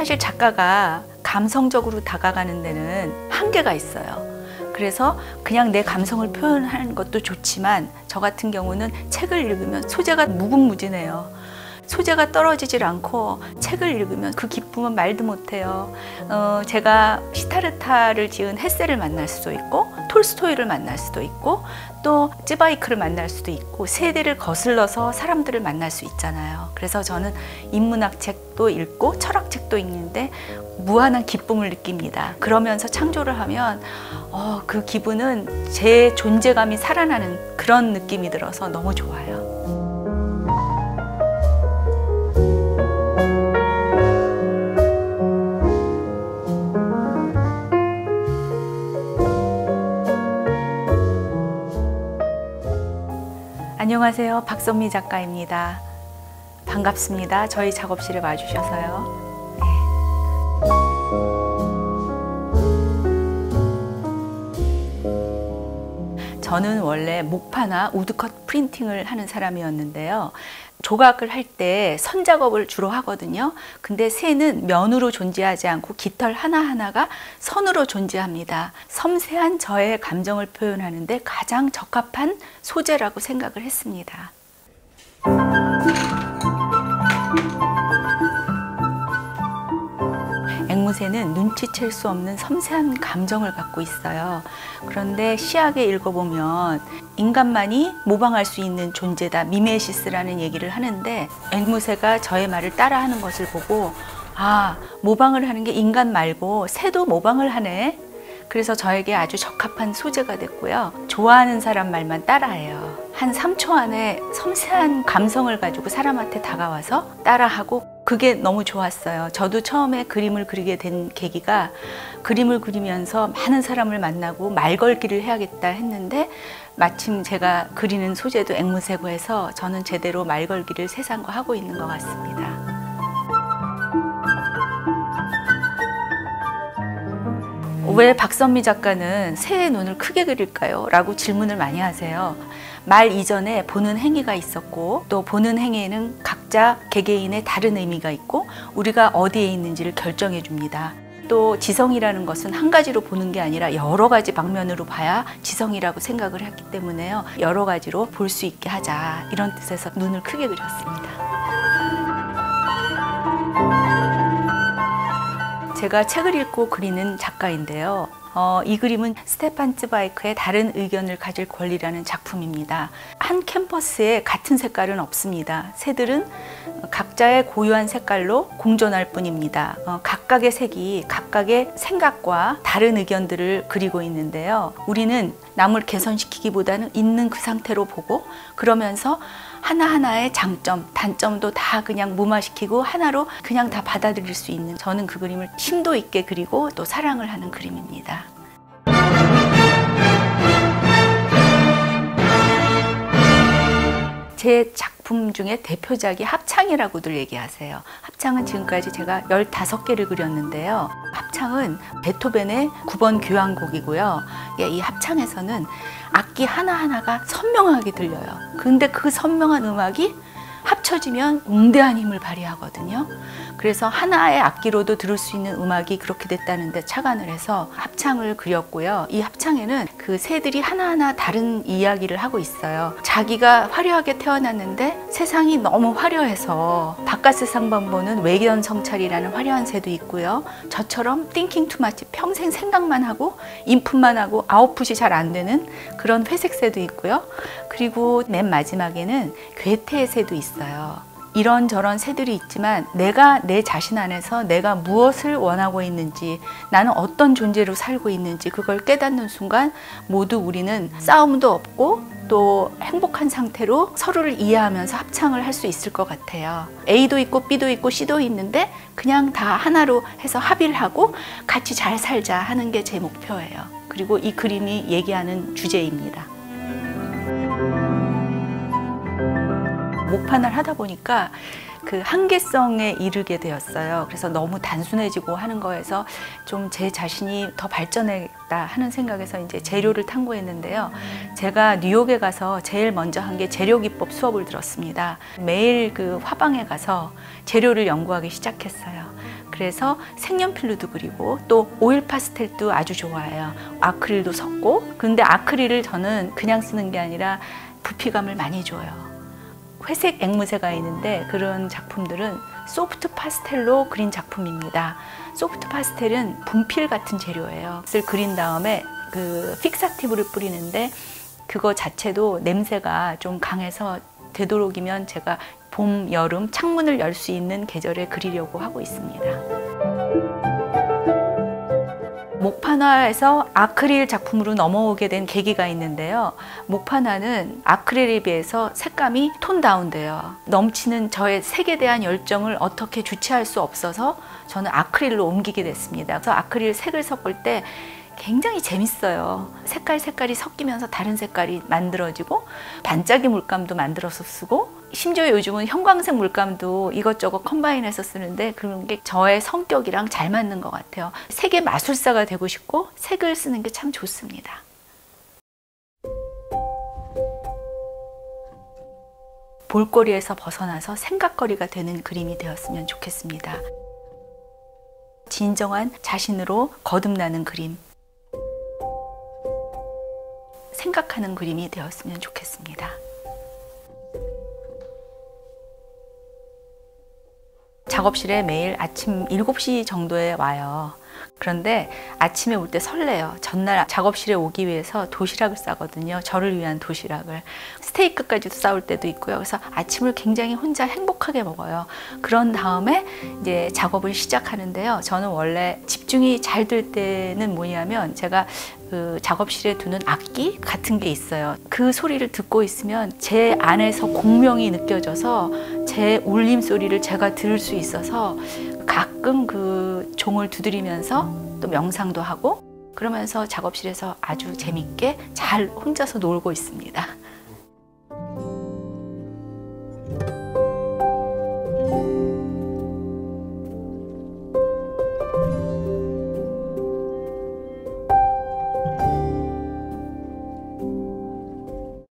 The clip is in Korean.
사실 작가가 감성적으로 다가가는 데는 한계가 있어요. 그래서 그냥 내 감성을 표현하는 것도 좋지만 저 같은 경우는 책을 읽으면 소재가 무궁무진해요. 소재가 떨어지질 않고 책을 읽으면 그 기쁨은 말도 못해요. 제가 시타르타를 지은 헤세를 만날 수도 있고 톨스토이를 만날 수도 있고 또 쯔바이크를 만날 수도 있고 세대를 거슬러서 사람들을 만날 수 있잖아요. 그래서 저는 인문학 책도 읽고 철학 책도 읽는데 무한한 기쁨을 느낍니다. 그러면서 창조를 하면 그 기분은 제 존재감이 살아나는 그런 느낌이 들어서 너무 좋아요. 안녕하세요. 박선미 작가입니다. 반갑습니다. 저희 작업실에 와주셔서요. 저는 원래 목파나 우드컷 프린팅을 하는 사람이었는데요. 조각을 할 때 선 작업을 주로 하거든요. 근데 새는 면으로 존재하지 않고 깃털 하나하나가 선으로 존재합니다. 섬세한 저의 감정을 표현하는데 가장 적합한 소재라고 생각을 했습니다. 앵무새는 눈치챌 수 없는 섬세한 감정을 갖고 있어요. 그런데 시학에 읽어보면 인간만이 모방할 수 있는 존재다, 미메시스라는 얘기를 하는데 앵무새가 저의 말을 따라하는 것을 보고 모방을 하는 게 인간 말고 새도 모방을 하네. 그래서 저에게 아주 적합한 소재가 됐고요. 좋아하는 사람 말만 따라해요. 한 3초 안에 섬세한 감성을 가지고 사람한테 다가와서 따라하고 그게 너무 좋았어요. 저도 처음에 그림을 그리게 된 계기가 그림을 그리면서 많은 사람을 만나고 말 걸기를 해야겠다 했는데 마침 제가 그리는 소재도 앵무새고 해서 저는 제대로 말 걸기를 세상과 하고 있는 것 같습니다. 왜 박선미 작가는 새의 눈을 크게 그릴까요? 라고 질문을 많이 하세요. 말 이전에 보는 행위가 있었고 또 보는 행위에는 각자 개개인의 다른 의미가 있고 우리가 어디에 있는지를 결정해 줍니다. 또 지성이라는 것은 한 가지로 보는 게 아니라 여러 가지 방면으로 봐야 지성이라고 생각을 했기 때문에요. 여러 가지로 볼 수 있게 하자, 이런 뜻에서 눈을 크게 그렸습니다. 제가 책을 읽고 그리는 작가인데요. 이 그림은 스테판 쯔바이크의 다른 의견을 가질 권리라는 작품입니다. 한 캔버스에 같은 색깔은 없습니다. 새들은 각자의 고유한 색깔로 공존할 뿐입니다. 각각의 색이 각각의 생각과 다른 의견들을 그리고 있는데요. 우리는 남을 개선시키기보다는 있는 그 상태로 보고 그러면서 하나하나의 장점, 단점도 다 그냥 무마시키고 하나로 그냥 다 받아들일 수 있는, 저는 그 그림을 심도 있게 그리고 또 사랑을 하는 그림입니다. 제 작품 중에 대표작이 합창이라고들 얘기하세요. 합창은 지금까지 제가 15개를 그렸는데요. 합창은 베토벤의 9번 교향곡이고요. 이 합창에서는 악기 하나하나가 선명하게 들려요. 근데 그 선명한 음악이 합쳐지면 웅대한 힘을 발휘하거든요. 그래서 하나의 악기로도 들을 수 있는 음악이 그렇게 됐다는데 착안을 해서 합창을 그렸고요. 이 합창에는 그 새들이 하나하나 다른 이야기를 하고 있어요. 자기가 화려하게 태어났는데 세상이 너무 화려해서 바깥 세상만 보는 외견 성찰이라는 화려한 새도 있고요. 저처럼 thinking too much, 평생 생각만 하고 인풋만 하고 아웃풋이 잘 안 되는 그런 회색 새도 있고요. 그리고 맨 마지막에는 괴테의 새도 있어요. 이런저런 새들이 있지만 내가 내 자신 안에서 내가 무엇을 원하고 있는지, 나는 어떤 존재로 살고 있는지 그걸 깨닫는 순간 모두 우리는 싸움도 없고 또 행복한 상태로 서로를 이해하면서 합창을 할 수 있을 것 같아요. A도 있고 B도 있고 C도 있는데 그냥 다 하나로 해서 합의를 하고 같이 잘 살자 하는 게 제 목표예요. 그리고 이 그림이 얘기하는 주제입니다. 목판을 하다 보니까 그 한계성에 이르게 되었어요. 그래서 너무 단순해지고 하는 거에서 좀 제 자신이 더 발전했다 하는 생각에서 이제 재료를 탐구했는데요. 제가 뉴욕에 가서 제일 먼저 한 게 재료기법 수업을 들었습니다. 매일 그 화방에 가서 재료를 연구하기 시작했어요. 그래서 색연필로도 그리고 또 오일 파스텔도 아주 좋아해요. 아크릴도 섞고. 근데 아크릴을 저는 그냥 쓰는 게 아니라 부피감을 많이 줘요. 회색 앵무새가 있는데 그런 작품들은 소프트 파스텔로 그린 작품입니다. 소프트 파스텔은 분필 같은 재료예요. 을 그린 다음에 그 픽사티브를 뿌리는데 그거 자체도 냄새가 좀 강해서 되도록이면 제가 봄, 여름 창문을 열 수 있는 계절에 그리려고 하고 있습니다. 목판화에서 아크릴 작품으로 넘어오게 된 계기가 있는데요. 목판화는 아크릴에 비해서 색감이 톤 다운돼요. 넘치는 저의 색에 대한 열정을 어떻게 주체할 수 없어서 저는 아크릴로 옮기게 됐습니다. 그래서 아크릴 색을 섞을 때 굉장히 재밌어요. 색깔이 섞이면서 다른 색깔이 만들어지고 반짝이 물감도 만들어서 쓰고 심지어 요즘은 형광색 물감도 이것저것 컴바인해서 쓰는데 그런 게 저의 성격이랑 잘 맞는 것 같아요. 색의 마술사가 되고 싶고 색을 쓰는 게 참 좋습니다. 볼거리에서 벗어나서 생각거리가 되는 그림이 되었으면 좋겠습니다. 진정한 자신으로 거듭나는 그림, 생각하는 그림이 되었으면 좋겠습니다. 작업실에 매일 아침 7시 정도에 와요. 그런데 아침에 올 때 설레요. 전날 작업실에 오기 위해서 도시락을 싸거든요. 저를 위한 도시락을. 스테이크까지도 싸올 때도 있고요. 그래서 아침을 굉장히 혼자 행복하게 먹어요. 그런 다음에 이제 작업을 시작하는데요. 저는 원래 집중이 잘 될 때는 뭐냐면 제가 그 작업실에 두는 악기 같은 게 있어요. 그 소리를 듣고 있으면 제 안에서 공명이 느껴져서 제 울림소리를 제가 들을 수 있어서 가끔 그 종을 두드리면서 또 명상도 하고 그러면서 작업실에서 아주 재밌게 잘 혼자서 놀고 있습니다.